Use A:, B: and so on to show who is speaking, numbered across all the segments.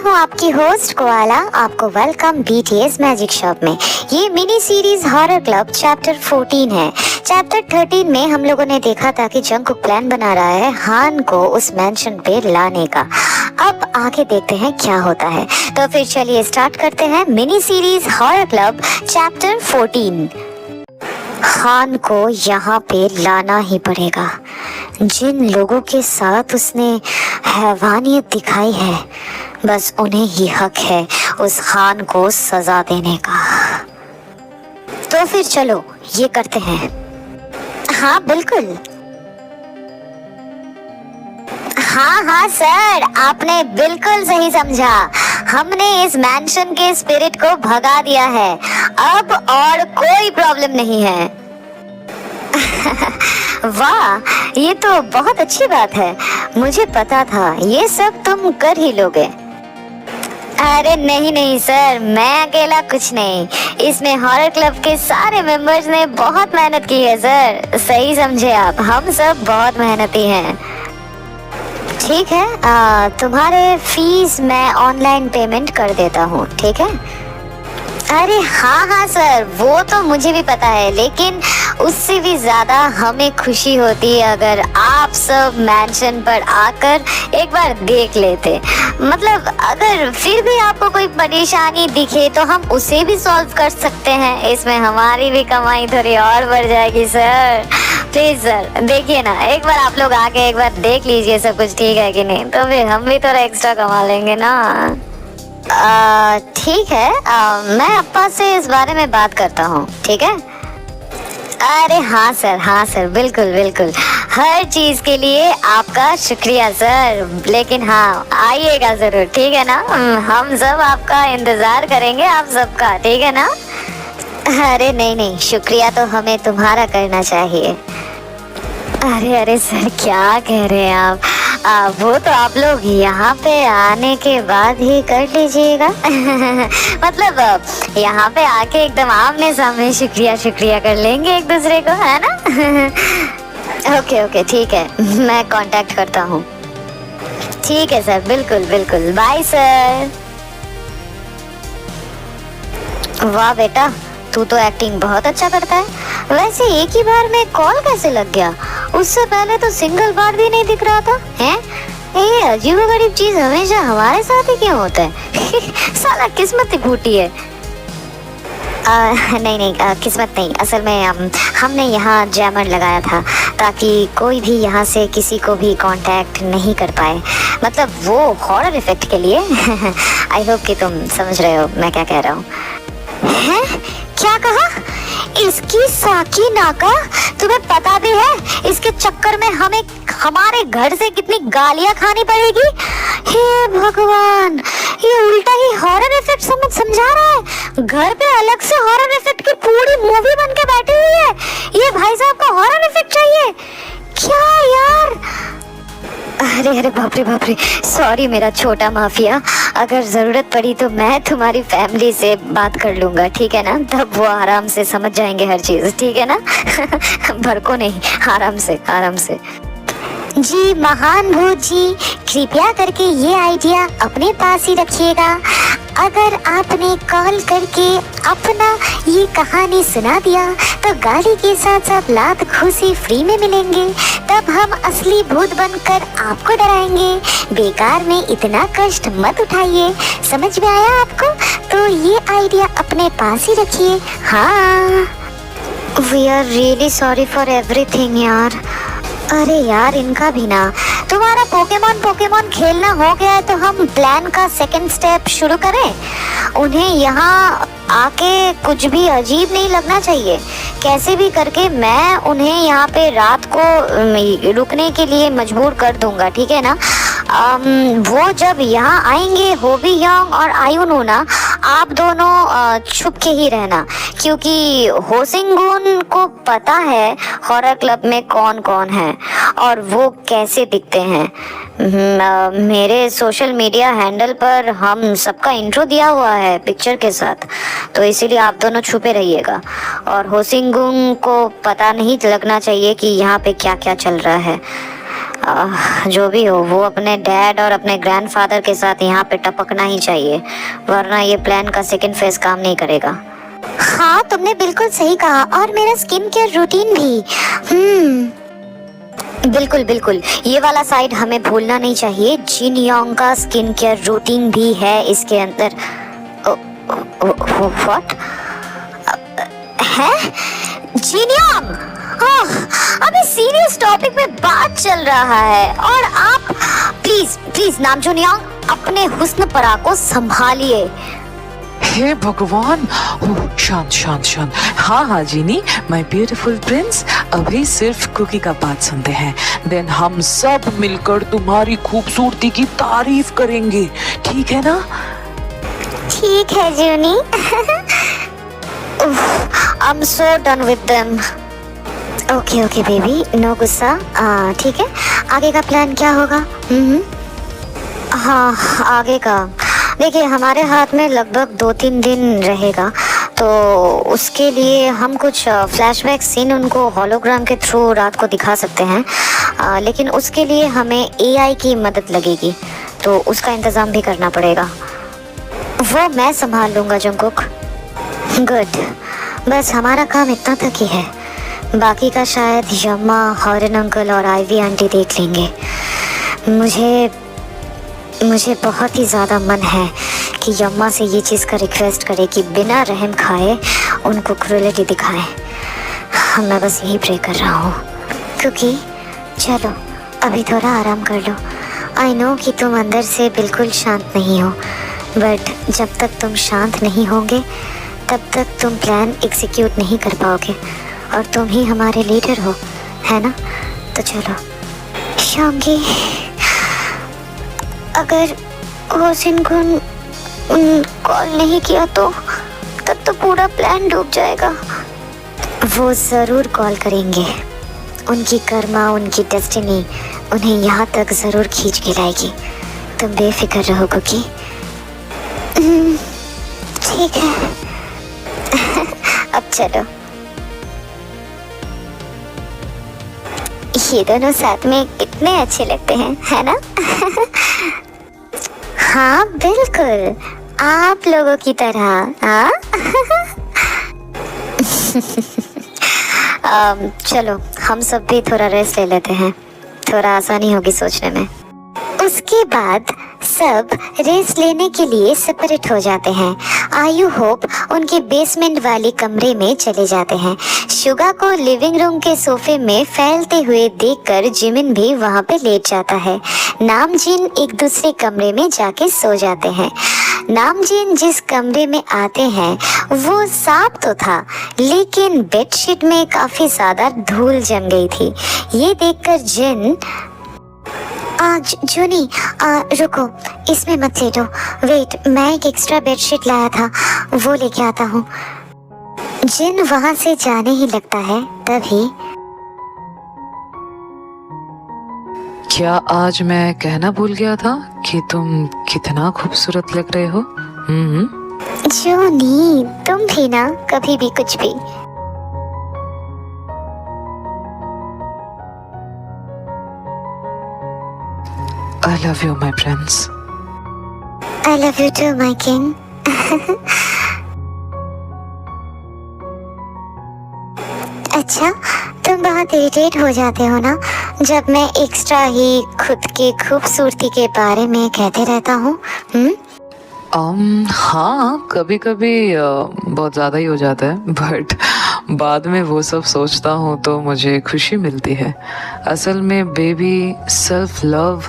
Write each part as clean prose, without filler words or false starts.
A: हूँ आपकी host koala. आपको वेलकम बीटीएस मैजिक शॉप में। ये mini series horror club chapter 14 है। चैप्टर 13 में हम लोगों ने देखा था कि जंगकुक प्लान बना रहा है हान को उस मेंशन पे लाने का। अब आगे देखते हैं क्या होता है। तो फिर चलिए स्टार्ट करते हैं mini series horror club chapter 14। हान को यहाँ पे लाना ही पड़ेगा। जिन लोगों के साथ उसने हैवानियत दिखाई है, बस उन्हें ही हक है उस खान को सजा देने का। तो फिर चलो ये करते हैं। हाँ बिल्कुल। हाँ सर, आपने बिल्कुल सही समझा। हमने इस मैंशन के स्पिरिट को भगा दिया है। अब और कोई प्रॉब्लम नहीं है। वाह, ये तो बहुत अच्छी बात है। मुझे पता था ये सब तुम कर ही लोगे। अरे नहीं सर, मैं अकेला कुछ नहीं। इसमें हॉरर क्लब के सारे मेंबर्स ने बहुत मेहनत की है सर। सही समझे आप, हम सब बहुत मेहनती हैं। ठीक है, तुम्हारे फीस मैं ऑनलाइन पेमेंट कर देता हूँ, ठीक है? अरे हाँ सर, वो तो मुझे भी पता है, लेकिन उससे भी ज्यादा हमें खुशी होती है अगर आप सब मैंशन पर आकर एक बार देख लेते। मतलब अगर फिर भी आपको कोई परेशानी दिखे तो हम उसे भी सॉल्व कर सकते हैं। इसमें हमारी भी कमाई थोड़ी और बढ़ जाएगी सर। प्लीज सर देखिए ना, एक बार आप लोग आके एक बार देख लीजिए सब कुछ ठीक है कि नहीं, तो फिर हम भी थोड़ा एक्स्ट्रा कमा लेंगे ना। ठीक है, मैं अप्पा से इस बारे में बात करता हूँ, ठीक है? अरे हाँ सर, बिल्कुल। हर चीज के लिए आपका शुक्रिया सर। लेकिन हाँ, आइएगा जरूर, ठीक है ना? हम सब आपका इंतजार करेंगे, आप सबका, ठीक है ना? अरे नहीं, शुक्रिया तो हमें तुम्हारा करना चाहिए। अरे सर, क्या कह रहे हैं आप? वो तो आप लोग यहाँ पे आने के बाद ही कर लीजिएगा। मतलब यहाँ पे आके एकदम आमने सामने शुक्रिया कर लेंगे एक दूसरे को, है ना? ओके ठीक है, मैं कांटेक्ट करता हूँ। ठीक है सर, बिल्कुल। Bye sir. वाह बेटा, तू तो एक्टिंग बहुत अच्छा करता है। वैसे एक ही बार में कॉल कैसे लग गया? उससे पहले तो सिंगल बार भी नहीं दिख रहा था। हैं? ये अजीबोगरीब चीज हमेशा हमारे साथ ही क्यों होता है? साला किस्मत ही फूटी है। नहीं, किस्मत नहीं। असल में हमने यहाँ जैमर लगाया था ताकि कोई भी यहाँ से किसी को भी कांटेक्ट नहीं कर पाए। मतलब वो हॉरर इफेक्ट के लिए। आई होप कि तुम समझ रहे हो मैं क्या कह रहा हूँ। हैं? क्या कहा? इसकी साकी नाका, तुम्हें पता भी है इसके चक्कर में हमें हमारे घर से कितनी गालियां खानी पड़ेगी? हे भगवान, ये उल्टा ही हॉरर इफेक्ट समझा रहा है। घर पे अलग से हॉरर इफेक्ट की पूरी मूवी बन के बैठी हुई है। ये भाई साहब को हॉरर इफेक्ट चाहिए क्या यार? अरे बाप रे, सॉरी मेरा छोटा माफिया। अगर जरूरत पड़ी तो मैं तुम्हारी फैमिली से बात कर लूंगा, ठीक है ना? तब वो आराम से समझ जाएंगे हर चीज, ठीक है ना? भड़को नहीं, आराम से। जी महान भूत जी, कृपया करके ये आइडिया अपने पास ही रखिएगा। अगर आपने कॉल करके अपना ये कहानी सुना दिया तो गाली के साथ लात घूंसी फ्री में मिलेंगे। तब हम असली भूत बनकर आपको डराएंगे। बेकार में इतना कष्ट मत उठाइए। समझ में आया आपको? तो ये आइडिया अपने पास ही रखिए। हाँ, we are really sorry for everything यार। अरे यार, इनका भी ना। तुम्हारा पोकेमॉन खेलना हो गया है तो हम प्लान का सेकंड स्टेप शुरू करें। उन्हें यहाँ आके कुछ भी अजीब नहीं लगना चाहिए। कैसे भी करके मैं उन्हें यहाँ पे रात को रुकने के लिए मजबूर कर दूंगा, ठीक है ना? वो जब यहाँ आएंगे, होबी योंग और आयुनु ना, आप दोनों छुप के ही रहना, क्योंकि होसिंगुन को पता है हॉरर क्लब में कौन है और वो कैसे दिखते हैं। मेरे सोशल मीडिया हैंडल पर हम सबका इंट्रो दिया हुआ है पिक्चर के साथ, तो इसीलिए आप दोनों छुपे रहिएगा। और होसिंगुन को पता नहीं लगना चाहिए कि यहाँ पे क्या क्या चल रहा है। जो भी हो, वो अपने डैड और अपने ग्रैंडफादर के साथ यहाँ पे टपकना ही चाहिए, वरना ये प्लान का सेकंड फेज काम नहीं करेगा। हाँ, तुमने बिल्कुल सही कहा, और मेरा स्किन केयर रूटीन भी। बिल्कुल बिल्कुल, ये वाला साइड हमें भूलना नहीं चाहिए। जिन योंग का स्किन केयर रूटीन भी है इसके अंदर। व्हाट है जिन योंग? अभी सीरियस टॉपिक में बात चल रहा है और आप प्लीज प्लीज नामजोन योंग अपने हुस्न परा को संभालिए।
B: हे भगवान, शांत शांत शांत। हाँ हाँ जीनी, माय ब्यूटीफुल प्रिंस, अभी सिर्फ कुकी का बात सुनते हैं, देन हम सब मिलकर तुम्हारी खूबसूरती की तारीफ करेंगे, ठीक है ना?
A: ठीक है जूनी। I am so done with them. Okay okay baby, no गुस्सा। ठीक है, आगे का प्लान क्या होगा? हाँ, आगे का देखिए, हमारे हाथ में लगभग 2-3 दिन रहेगा, तो उसके लिए हम कुछ फ्लैशबैक सीन उनको होलोग्राम के थ्रू रात को दिखा सकते हैं, लेकिन उसके लिए हमें एआई की मदद लगेगी, तो उसका इंतज़ाम भी करना पड़ेगा। वो मैं संभाल लूँगा जंगकुक। गुड, बस हमारा काम इतना तक ही है, बाकी का शायद यम्मा, हॉरन अंकल और आईवी आंटी देख लेंगे। मुझे बहुत ही ज़्यादा मन है कि यम्मा से ये चीज़ का रिक्वेस्ट करे कि बिना रहम खाए उनको क्रूरलिटी दिखाएं। मैं बस यही प्रे कर रहा हूँ। क्योंकि चलो अभी थोड़ा आराम कर लो। आई नो कि तुम अंदर से बिल्कुल शांत नहीं हो, बट जब तक तुम शांत नहीं होगे तब तक तुम प्लान एग्जीक्यूट नहीं कर पाओगे, और तुम ही हमारे लीडर हो, है ना? तो चलो शांगी, अगर होसिन को कॉल नहीं किया तो तब तो पूरा प्लान डूब जाएगा। वो ज़रूर कॉल करेंगे, उनकी कर्मा, उनकी डेस्टिनी उन्हें यहाँ तक ज़रूर खींच के लाएगी। तुम बेफिक्र रहो कुकी। ठीक है। अब चलो, ये दोनों साथ में कितने अच्छे लगते हैं, है ना? हाँ बिल्कुल, आप लोगों की तरह। हाँ। चलो हम सब भी थोड़ा रेस्ट ले लेते हैं, थोड़ा आसानी होगी सोचने में। उसके बाद सब रेस्ट लेने के लिए सेपरेट हो जाते हैं। आयु होप उनके बेसमेंट वाले कमरे में चले जाते हैं। शुगा को लिविंग रूम के सोफे में फैलते हुए देखकर जिमिन भी वहां पे लेट जाता है। नामजिन एक दूसरे कमरे में जाके सो जाते हैं। नामजिन जिस कमरे में आते हैं वो साफ तो था, लेकिन बेडशीट में काफी ज्यादा धूल जम गई थी। ये देखकर जिन आज जूनी, रुको, इसमें मत लेटो, वेट, मैं एक एक्स्ट्रा बेडशीट लाया था, वो लेके आता हूँ। जिन वहां से जाने ही लगता है, तभी
B: क्या आज मैं कहना भूल गया था कि तुम कितना खूबसूरत लग रहे हो?
A: जूनी, तुम भी ना, कभी भी कुछ भी।
B: I love you, my prince.
A: I love you too, my king. अच्छा, तुम बहुत इरिटेट हो जाते हो ना जब मैं एक्स्ट्रा ही खुद की खूबसूरती के बारे में कहते रहता हूँ?
B: हाँ, कभी कभी बहुत ज़्यादा ही हो जाता है, बट बाद में वो सब सोचता हूँ तो मुझे खुशी मिलती है। असल में बेबी, सेल्फ लव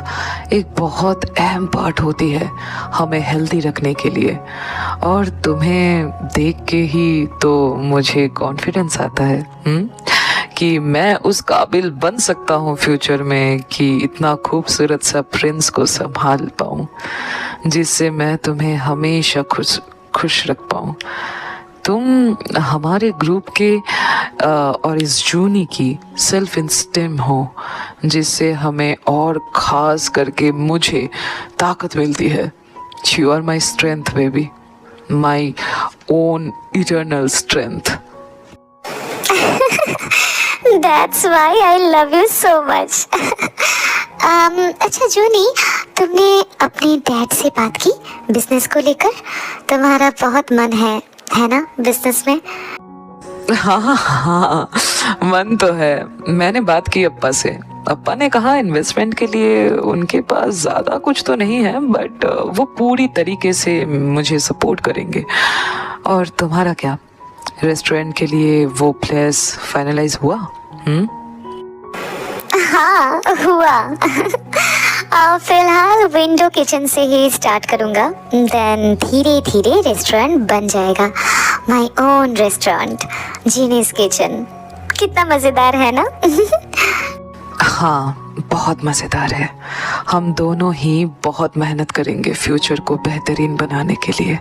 B: एक बहुत अहम पार्ट होती है हमें हेल्दी रखने के लिए, और तुम्हें देख के ही तो मुझे कॉन्फिडेंस आता है कि मैं उस काबिल बन सकता हूँ फ्यूचर में कि इतना खूबसूरत सा प्रिंस को संभाल पाऊँ, जिससे मैं तुम्हें हमेशा खुश रख पाऊँ। तुम हमारे ग्रुप के और इस जूनी की सेल्फ इंस्टेम हो, जिससे हमें और ख़ास करके मुझे ताकत मिलती है। You are my strength baby, my own eternal strength.
A: That's why I love you so much. अच्छा जूनी, तुमने अपने डैड से बात की बिजनेस को लेकर? तुम्हारा बहुत मन है ना बिजनेस में?
B: हाँ हाँ, मन तो है। मैंने बात की अप्पा से। अप्पा ने कहा इन्वेस्टमेंट के लिए उनके पास ज़्यादा कुछ तो नहीं है, बट वो पूरी तरीके से मुझे सपोर्ट करेंगे। और तुम्हारा क्या, रेस्टोरेंट के लिए वो प्लेस फाइनलाइज हुआ?
A: हाँ हुआ। फिलहाल विंडो किचन से ही स्टार्ट करूंगा, देन धीरे धीरे रेस्टोरेंट बन जाएगा। My own restaurant, Genie's kitchen. कितना मजेदार है ना?
B: हाँ, बहुत मज़ेदार है। हम दोनों ही बहुत मेहनत करेंगे फ्यूचर को बेहतरीन बनाने के लिए।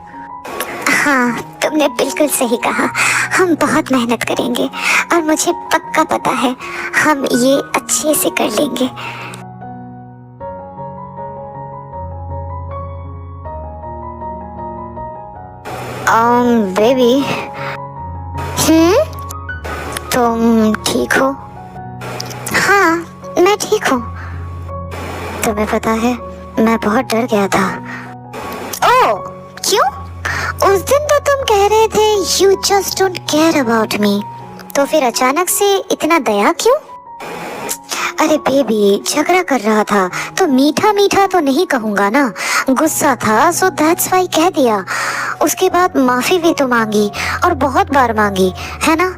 A: हाँ, तुमने बिल्कुल सही कहा। हम बहुत मेहनत करेंगे और मुझे पक्का पता है हम ये अच्छे से कर लेंगे। बेबी, तुम ठीक हो? हाँ, मैं ठीक हूँ। तुम्हें पता है मैं बहुत डर गया था। ओह, क्यों? उस दिन तो तुम कह रहे थे you just don't care about me, तो फिर अचानक से इतना दया क्यों? अरे बेबी, झगड़ा कर रहा था तो मीठा मीठा तो नहीं कहूंगा ना, गुस्सा था सो दैट्स व्हाई कह दिया। उसके बाद माफी भी तो मांगी और बहुत बार मांगी, है ना?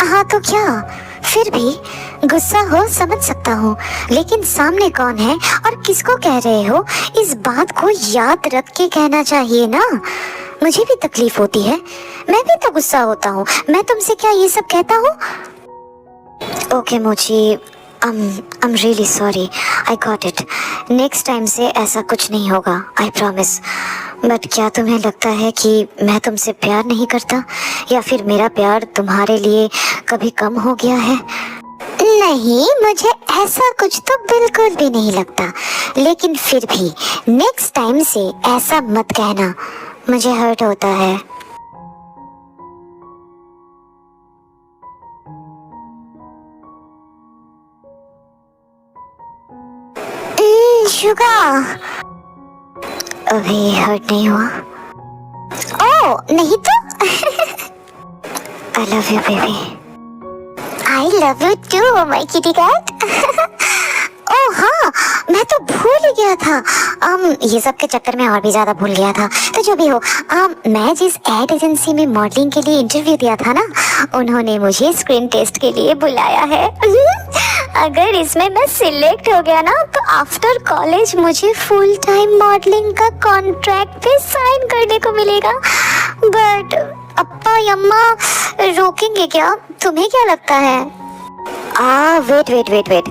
A: हाँ तो क्या, फिर भी गुस्सा हो समझ सकता हूँ, लेकिन सामने कौन है और किसको कह रहे हो इस बात को याद रख के कहना चाहिए ना। मुझे भी तकलीफ होती है, मैं भी तो गुस्सा होता हूँ। मैं तुमसे क्या ये सब कहता हूँ? ओके मोची, I'm really sorry. I got it. Next time से ऐसा कुछ नहीं होगा, I promise. बट क्या तुम्हें लगता है कि मैं तुमसे प्यार नहीं करता, या फिर मेरा प्यार तुम्हारे लिए कभी कम हो गया है? नहीं, मुझे ऐसा कुछ तो बिल्कुल भी नहीं लगता, लेकिन फिर भी नेक्स्ट टाइम से ऐसा मत कहना, मुझे हर्ट होता है। शुगा, अभी हर्ट नहीं हुआ? ओह नहीं तो। I love you baby. I love you too my kitty cat. ओह हाँ, मैं तो भूल ही गया था। ये सब के चक्कर में और भी ज्यादा भूल गया था। तो जो भी हो, मैं जिस एड एजेंसी में मॉडलिंग के लिए इंटरव्यू दिया था ना, उन्होंने मुझे स्क्रीन टेस्ट के लिए बुलाया है। अगर इसमें मैं सिलेक्ट हो गया ना, तो आफ्टर कॉलेज मुझे फुल टाइम मॉडलिंग का कॉन्ट्रैक्ट पे साइन करने को मिलेगा। बट अप्पा यम्मा रोकेंगे क्या? तुम्हें क्या लगता है? Wait,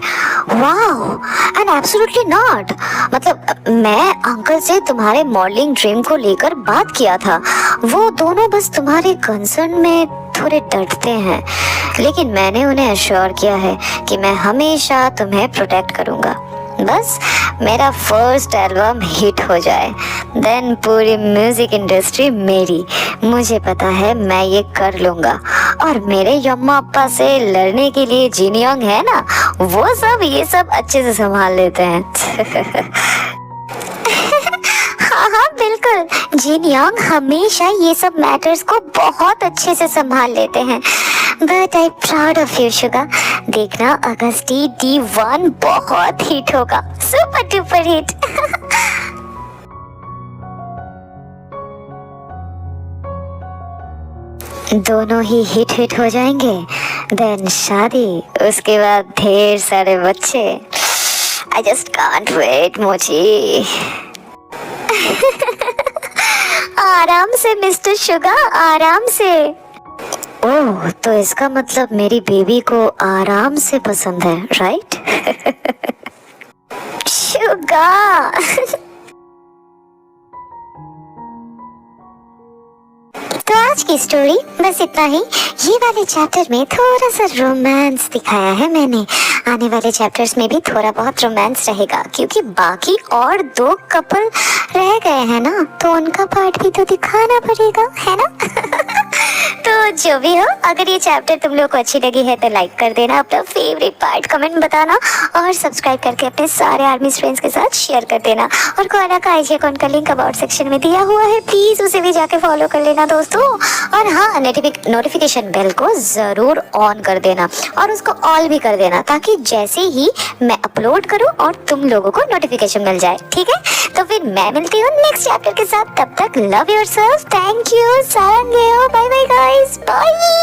A: wow, and absolutely not. मतलब मैं अंकल से तुम्हारे मॉडलिंग ड्रीम को लेकर बात किया था, वो दोनों बस तुम्हारे कंसर्न में थोड़े डरते हैं, लेकिन मैंने उन्हें अश्योर किया है कि मैं हमेशा तुम्हें प्रोटेक्ट करूंगा। बस मेरा फर्स्ट एल्बम हिट हो जाए, देन पूरी म्यूजिक इंडस्ट्री मेरी। मुझे पता है मैं ये कर लूंगा, और मेरे यम्मा अप्पा से लड़ने के लिए जीनियोंग है ना, वो सब ये सब अच्छे से संभाल लेते हैं। हाँ बिल्कुल, जीनियोंग हमेशा ये सब मैटर्स को बहुत अच्छे से संभाल लेते हैं। But I proud of you Suga. देखना अगस्टी D1 बहुत हिट होगा, सुपर डुपर हिट। दोनों ही हिट हो जाएंगे, देन शादी, उसके बाद ढेर सारे बच्चे। आई जस्ट कांट वेट मोची। आराम से मिस्टर शुगा, आराम से। ओह, तो इसका मतलब मेरी बेबी को आराम से पसंद है, राइट? शुगा। तो आज की स्टोरी बस इतना ही। ये वाले चैप्टर में थोड़ा सा रोमांस दिखाया है मैंने। आने वाले चैप्टर्स में भी थोड़ा बहुत रोमांस रहेगा, क्योंकि बाकी और 2 कपल रह गए हैं ना, तो उनका पार्ट भी तो दिखाना पड़ेगा, है ना? तो जो भी हो, अगर ये चैप्टर तुम लोग को अच्छी लगी है तो लाइक कर देना, अपना फेवरेट पार्ट कमेंट बताना और सब्सक्राइब करके अपने सारे आर्मी फ्रेंड्स के साथ शेयर कर देना। और कोयला का आईजी अकाउंट का लिंक अबाउट सेक्शन में दिया हुआ है, प्लीज उसे भी जाके फॉलो कर लेना दोस्तों। और हाँ, नोटिफिकेशन बेल को जरूर ऑन कर देना और उसको ऑल भी कर देना, ताकि जैसे ही मैं अपलोड करूँ और तुम लोगों को नोटिफिकेशन मिल जाए, ठीक है। तो फिर मैं मिलती हूँ नेक्स्ट चैप्टर के साथ, तब तक लव योरसेल्फ, थैंक यू, सारंगे, बाय बाय गाइस, बाय।